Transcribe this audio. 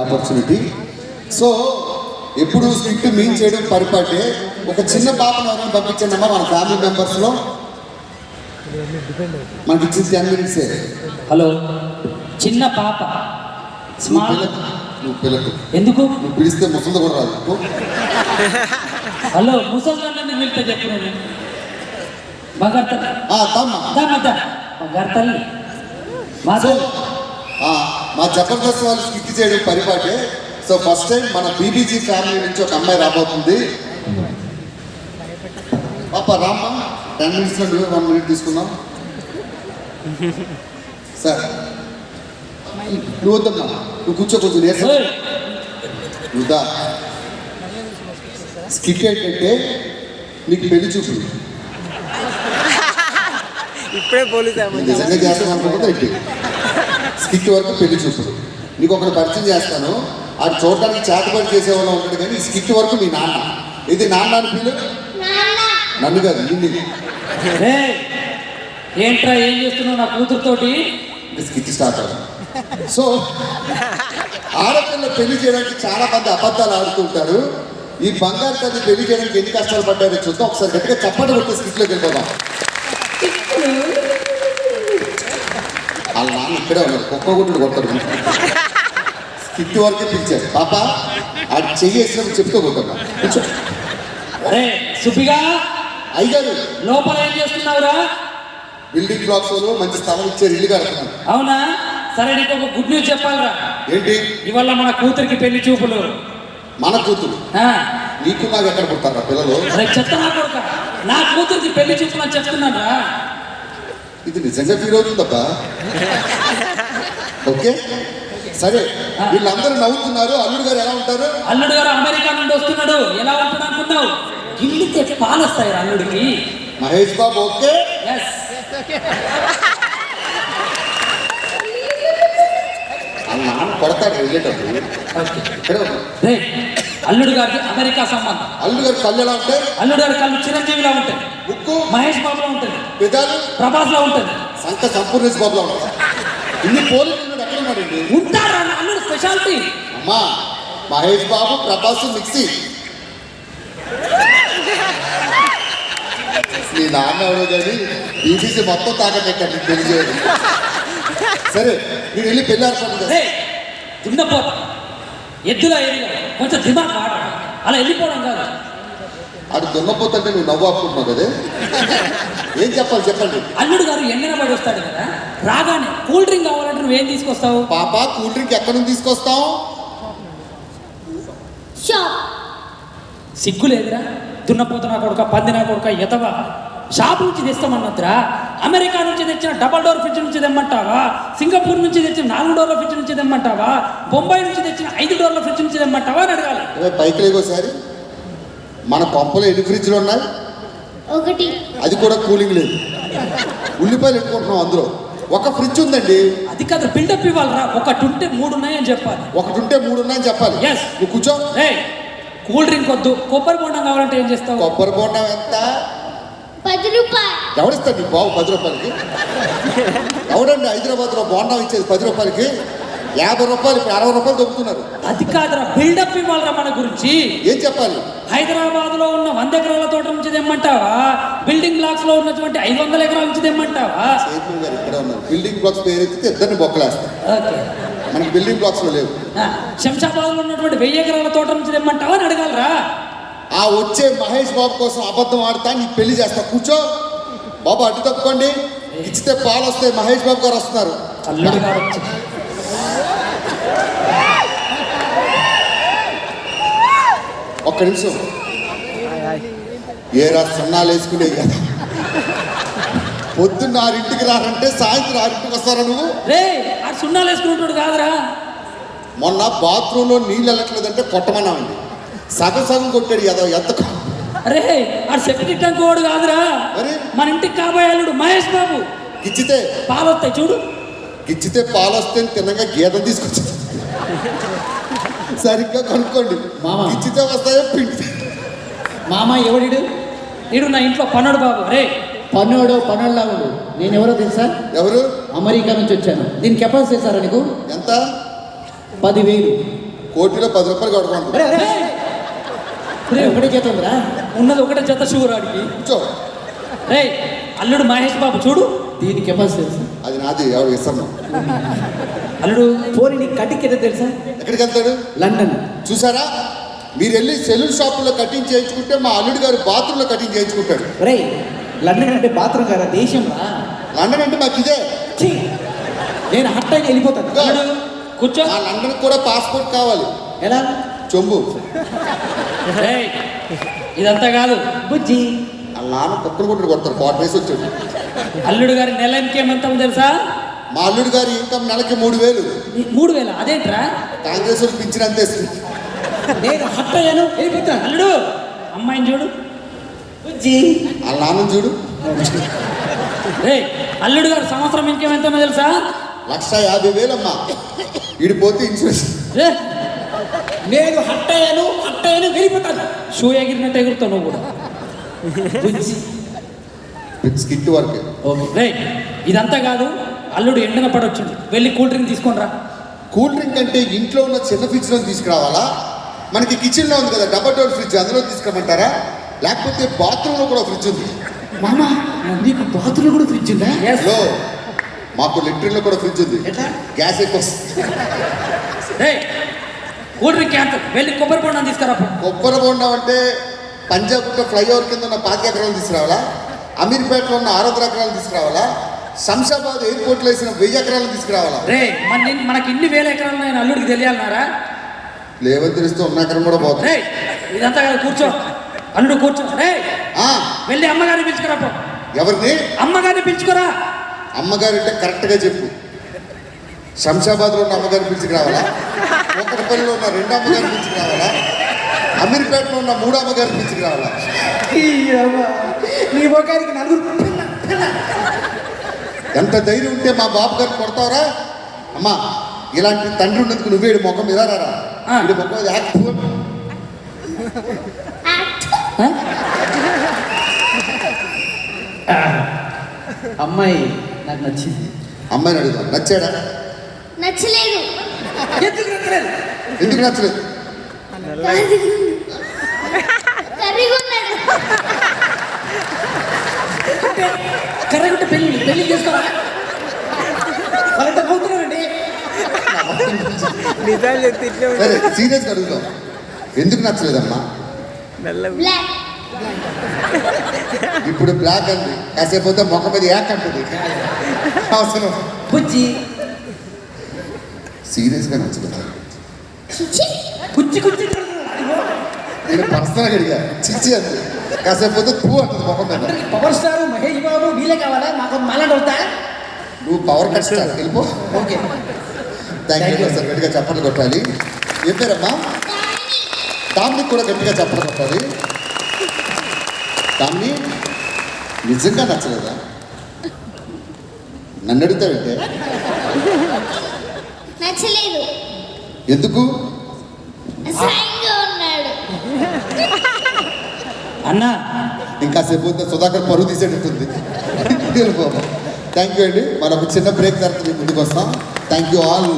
Opportunity. So ఎప్పుడు script mean చేయడం పరిపాటే. ఒక చిన్న పాపను ఎవరైనా పంపించండి అమ్మా మన ఫ్యామిలీ మెంబర్స్లో. మనకి ఇచ్చింది 10 minutes. హలో, చిన్న పాప స్మాల్. నువ్వు పిల్లలు ఎందుకు నువ్వు పిలిస్తే ముసలి కూడా రాదు. హలో, ముసల్దాన్ని వెళ్తే చెప్పు. నేను బంగారు తల్లి బంగారు తల్లి మా జబర్దస్త్ వాళ్ళు స్కిట్ చేయడం పరిపాటే. సో ఫస్ట్ టైం మన బీబీజీ ఫ్యామిలీ నుంచి ఒక అమ్మాయి రాబోతుంది. పాప రామ్మా, 10 minutes 1 minute తీసుకుందాం. సార్ నువ్వు వద్దమ్మా, నువ్వు కూర్చో, కొంచెం నేర్చు. నువ్వుదా స్కిట్ ఏంటంటే నీకు పెళ్లి చూపు ఇప్పుడే పోలీసు నిజంగా చేస్తాను అనుకుంటుంది ఏంటి. స్కిట్ వరకు పెళ్లి చూపు. నీకు ఒకటి పరిచయం చేస్తాను. అది చూడడానికి చేతపడి చేసేవాళ్ళు ఉంటాడు, కానీ ఈ స్కిట్ వరకు మీ నాన్న. ఇది నాన్న అని పిలు, నన్ను కాదు నిన్ను. ఏంట్రా ఏం చేస్తున్నావు నా కూతురుతోటి? స్కిట్ స్టార్ట్ అవుతుంది. సో ఆడపిల్ల పెళ్లి చేయడానికి చాలా మంది అబద్ధాలు ఆడుతుంటారు. ఈ బంగారు తల్లి పెళ్లి చేయడానికి ఎన్ని కష్టాలు పడ్డారో చూద్దాం. ఒకసారి గట్టిగా చప్పటి కొట్టే స్కిట్లోకి వెళ్ళిపోదాం. వాళ్ళ నాన్న ఇక్కడే ఉన్నారు, కుక్క గుడ్డు కొడతారు. స్కిట్ వరకే పిలిచారు. పాప అది చెయ్యేసినప్పుడు చెప్తూ కొట్టమ్మా. అరే సుబ్బిగా, అయ్యారు లోపల ఏం చేస్తున్నావురా? బిల్డింగ్ బ్లాక్స్ వాళ్ళు మంచి స్థలం ఇచ్చారు, ఇల్లు కడుతున్నాను. అవునా? సరే, నీకు ఒక గుడ్ న్యూస్ చెప్పాలరా. ఏంటి? ఇవాళ మన కూతురికి పెళ్లి చూపులు. మన కూతురు? నీకు నాకు ఎక్కడ పుడతారా పిల్లలు? చెప్తా కొడుక, నా కూతురికి పెళ్లి చూపులు అని చెప్తున్నారా. ఇది నిజంగా ఫీల్ అవుతుందబ్బా. ఓకే సరే, వీళ్ళందరూ నవ్వుతున్నారు. అల్లుడు గారు ఎలా ఉంటారు? అల్లుడు గారు అమెరికా నుండి వస్తున్నాడు. ఎలా ఉంటాడు అనుకున్నావు? గిల్లితే పాలొస్తాయి అల్లుడికి. మహేష్ బాబు ఓకే. వాళ్ళ నాన్న కొడతాడు వెళ్ళేటప్పుడు. అల్లుడు గారికి అమెరికా సంబంధం. అల్లుడు గారి కళ్ళు ఎలా ఉంటాయి? అల్లుడు గారి కళ్ళు చిరంజీవిలా ఉంటాయి. ముక్కు మహేష్ బాబులో ఉంటుంది. పెదాలు ప్రభాస్ లో ఉంటుంది. సంత సంపూర్ణేష్ బాబులో ఉంటుంది. ఇన్ని పోలీసులు ఎక్కడ ఉన్నాడండి? ఉంటాడు అల్లుడు స్పెషాలిటీ. అమ్మా, మహేష్ బాబు ప్రభాస్ మిక్సీ. నీ నాన్న ఎవడో కానీ బీబీసీ మొత్తం తాకట్టెక్కడ నీకు పెళ్లి చేయదు. సరే, నేను వెళ్ళి పెళ్లి ఆడుకోండి. దున్నపోత ఎద్దులా ఏరియా కొంచెం దిమాగ్ వాడాలి, అలా వెళ్ళిపోవడం కాదు. అది దున్నపోతుంటే నువ్వు నవ్వు ఆపుకుంటున్నావు కదా. ఏం చెప్పాలి చెప్పండి. అల్లుడు గారు ఎండన పడి వస్తాడు కదా, రాగానే కూల్ డ్రింక్ కావాలంటే నువ్వేం తీసుకొస్తావు? పాప కూల్ డ్రింక్ ఎక్కడి నుంచి తీసుకొస్తావు? సిగ్గు లేదురా దున్నపోత నా కొడుక, పంది నా కొడుక, ఎతవా. షాప్ నుంచి తెస్తామన్నద్రా. అమెరికా నుంచి తెచ్చిన డబల్ డోర్ ఫ్రిడ్జ్ నుంచి తెమ్మంటావా? సింగపూర్ నుంచి తెచ్చిన 4 డోర్ల ఫ్రిడ్జ్ నుంచి తెమ్మంటావా? బొంబాయి నుంచి తెచ్చిన 5 డోర్ల ఫ్రిడ్జ్ నుంచి తెమ్మంటావా అని అడగాలి. పైకి లేకోసారి మన కొంపలో ఎన్ని ఫ్రిడ్జ్లు ఉన్నాయి? ఒకటి. అది కూడా కూలింగ్ లేదు. ఉల్లిపాయలు పెట్టుకుంటున్నాం, అందులో ఒక ఫ్రిడ్జ్ ఉందండి. అది కాదు, బిల్డప్ ఇవ్వాలరా. ఒకటి ఉంటే 3 ఉన్నాయని చెప్పాలి. ఒకటి ఉంటే 3 ఉన్నాయని చెప్పాలి. నువ్వు కూర్చో. కూల్ డ్రింక్ వద్దు, కొబ్బరి బోండం కావాలంటే ఏం చేస్తావు? కొబ్బరి బోండం ఎంత? 10 రూపాయలు. ఎవరిస్తాడు నీ బాబు 10 రూపాయలకి? ఎవడండి హైదరాబాద్లో బోండం ఇచ్చేది 10 రూపాయలకి? 50 రూపాయలు, ఇప్పుడు 60 రూపాయలు దొరుకుతున్నారు. అది కాదురా, బిల్డప్ ఇవ్వాలరా మన గురించి. ఏం చెప్పాలి? హైదరాబాద్ లో ఉన్న 100 ఎకరాల తోట నుంచి తెమ్మంటావా? బిల్డింగ్ బ్లాక్స్ లో ఉన్నటువంటి 500 ఎకరాల నుంచి తెమ్మంటావా? సేతు గారు ఇక్కడ ఉన్నారు. బిల్డింగ్ బ్లాక్స్ పేరు ఎత్తితే ఇద్దరిని బొక్కలేస్తారు. మనకి బిల్డింగ్ బ్లాక్స్ లో లేవు. శంషాబాద్ లో ఉన్నటువంటి 1000 ఎకరాల తోట నుంచి తెమ్మంటావా అని అడగాలరా. ఆ వచ్చే మహేష్ బాబు కోసం అబద్ధం ఆడతా నీకు పెళ్లి చేస్తా. కూర్చో బాబు, అడ్డు తప్పుకోండి. ఇచ్చితే పాలు వస్తాయి. మహేష్ బాబు గారు వస్తున్నారు. అల్లుడు గారు వచ్చి ఒక్క నిమిషం. ఏరా సున్నాలు వేసుకునే కదా. పొద్దున్న 6 రారంటే సాయంత్రం 6 వస్తారా నువ్వు? ఆ సున్నాలు వేసుకుంటాడు కాదురా. మొన్న బాత్రూంలో నీళ్ళు వెళ్ళట్లేదంటే కొట్టమన్నామండి. సగం సగం కొట్టాడు కదా. ఎంత అరే ఆ సెప్టిక్ ట్యాంక్ వాడు కాదురా, మన ఇంటికి కాబోయే అల్లుడు మహేష్ బాబు. గిచ్చితే పాలు వస్తాయి చూడు. గిచ్చితే పాలు వస్తే తిన్నగా గీతం తీసుకొచ్చి సరిగ్గా కనుక్కోండి. గిచ్చితే వస్తాయో పిండి. మామ ఎవడు? ఇడు నా ఇంట్లో పన్నోడు బాబు. రే పన్నోడులా ఉండు. నేను ఎవరో తెలుసా? ఎవరు? అమెరికా నుంచి వచ్చాను. దీని కెపాసిటీ సార్ నీకు ఎంత? 10,000. కోటిలో 10 రూపాయలు కొడతాను. ఒరే, ఒరే, ఒరే, ఒకటే చేత ఉందిరా. ఉన్నది ఒకటే జత షూరాడికి. కూర్చో. రేయ్ అల్లుడు మహేష్ బాబు చూడు. దీని కెపాసిటీ తెలుసా? అది నాది, ఎవరు ఇస్తాను. అల్లుడు పోనీ నీకు కటింగ్ ఎంత తెలుసా? ఎక్కడికి వెళ్తాడు? లండన్. చూసారా, మీరు వెళ్ళి సెలూన్ షాపుల్లో కటింగ్ చేయించుకుంటే మా అల్లుడు గారు బాత్రూంలో కటింగ్ చేయించుకుంటాడు. ఒరే, లండన్ అంటే బాత్రూమ్ గారా, దేశం రా. లండన్ అంటే మాకు ఇదే. ఛీ, నేను హట్ అయి వెళ్ళిపోతాను. అల్లుడు కూర్చో. ఆ లండన్ కూడా పాస్పోర్ట్ కావాలి. ఎలా? చొంబు. రేయ్ ఇదంతా కాదు. బుజ్జి. ఆ నాన్న కుక్కలు కొట్టుడు కొడతారు. 40 వయసు వచ్చాడు. అల్లుడు గారి నెల ఇన్కమ్ ఎంత ఉందో తెలుసా? మా అల్లుడు గారి ఇన్కమ్ నెలకి 3000. 3000. అదేంట్రా? కాంగ్రెస్ వాళ్ళు పింఛన్ అంతే ఇస్తుంది. నేను హట్ అయ్యాను, వెళ్ళిపోతాను. అల్లుడు అమ్మాయిని చూడు. బుజ్జి. వాళ్ళ నాన్నని చూడు. రేయ్ అల్లుడు గారు సంవత్సరం ఇన్కమ్ ఎంత ఉందో తెలుసా? 150,000 అమ్మా. ఈడిపోతే ఇన్సూరెన్స్. రే నేను హట్ అయ్యాను, వెళ్ళిపోతాను. షూ ఎగిరినట్టు ఎగురుతావు నువ్వు కూడా. బుజ్జి. Skit work. రేయ్ ఇదంతా కాదు. అల్లుడు ఎండన పడొచ్చింది, వెళ్ళి కూల్ డ్రింక్ తీసుకొని రా. కూల్ డ్రింక్ అంటే ఇంట్లో ఉన్న చిన్న ఫ్రిడ్జ్లో తీసుకురావాలా? మనకి కిచెన్లో ఉంది కదా డబల్ డోర్ ఫ్రిడ్జ్, అందులో తీసుకురమ్మంటారా? లేకపోతే బాత్రూంలో కూడా ఫ్రిడ్జ్ ఉంది. మామ, నీకు బాత్రూమ్ కూడా ఫ్రిడ్జ్ ఉందా? లో మాకు లెట్రిన్లో కూడా ఫ్రిడ్జ్ ఉంది. ఎట్లా? గ్యాస్ ఎక్కువ వస్తుంది. రేయ్ కూల్ డ్రింక్ క్యాన్సల్, వెళ్ళి కొబ్బరి బొండం తీసుకురా పో. కొబ్బరి బొండం అంటే పంజాబ్లో ఫ్లైఓవర్ కింద ఉన్న 5 ఎకరాలు తీసుకురావాలా? అమీర్పేటలో ఉన్న 600 ఎకరాలు తీసుకురావాలా? శంషాబాద్ ఎయిర్పోర్ట్లో వేసిన 1000 ఎకరాలు తీసుకురావాలా? రే మనకి ఇన్ని వేల ఎకరాలు నేను అల్లుడికి తెలియాలన్నారా? లేవని తెలిస్తే ఉన్న ఎకరం కూడా పోతుంది. రే ఇదంతా కాదు, కూర్చో. అల్లుడు కూర్చో. రే వెళ్ళి అమ్మగారిని పిలుచుకురా పో. ఎవరిని? అమ్మగారిని పిలుచుకురా. అమ్మగారు అంటే కరెక్ట్గా చెప్పు. శంషాబాద్లో ఉన్న అమ్మగారిని పిలుచుకురావాలా? ఒకటిపల్లిలో ఉన్న 2 అమ్మగారిని పిలుచుకురావాలా? అమీర్పేటలో ఉన్న 3 అమ్మగారిని పిలుచుకురావాలా? నీ ముఖానికి 4 ఎంత ధైర్యం ఉంటే మా బాబు గారిని కొడతావరా? అమ్మా, ఇలాంటి తండ్రి ఉన్నందుకు నువ్వే ఈడి ముఖం మీద రారా. ఈడి ముఖం మీద యాక్టివ్. అమ్మాయి నాకు నచ్చింది. అమ్మాయిని అడుగుతాం, నచ్చాడా? నచ్చలేదు. ఎందుకు నచ్చలేదు? కర్రీగా ఉన్నాడు. కర్రగుంటే పెళ్లి చేసుకోవాలా? వాళ్ళంతా పోతున్నారండి. సరే సీరియస్గా అడుగుతాం, ఎందుకు నచ్చలేదమ్మా? బ్లాక్. ఇప్పుడు బ్లాక్ అంది, కాసేపు పోతే ముఖం మీద యాక్ అంటుంది. అవసరం. బుజ్జి. సీరియస్గా నచ్చలేదు. చిచి. కుచ్చి కుచ్చి. నేను పర్సనల్గా అడిగా, చిచ్చి అంది. కాసేపు పోతే పూ అంటుంది ముఖం మీద. పవర్ స్టార్ మహేష్ బాబు వీలే కావాలా? మాకు మాలాంటి అవుతా. నువ్వు పవర్ కట్ స్టార్, వెళ్ళిపో. Okay, thank you sir. గట్టిగా చప్పట్లు కొట్టాలి. ఏం పేరమ్మా? దామ్ని కూడా గట్టిగా చప్పట్లు కొట్టాలి. దామ్ని నిజంగా నచ్చలేదా? నన్ను అడుగుతావంటే నచ్చలేదు. ఎందుకు? అసహ్యంగా ఉన్నాడు. అన్నా ఇంకాసేపు పోతే సుధాకర్ పరువు తీసేటట్టుంది. థ్యాంక్ యూ అండి. మనం ఒక చిన్న బ్రేక్ తర్వాత ముందుకు వస్తాం. Thank you all.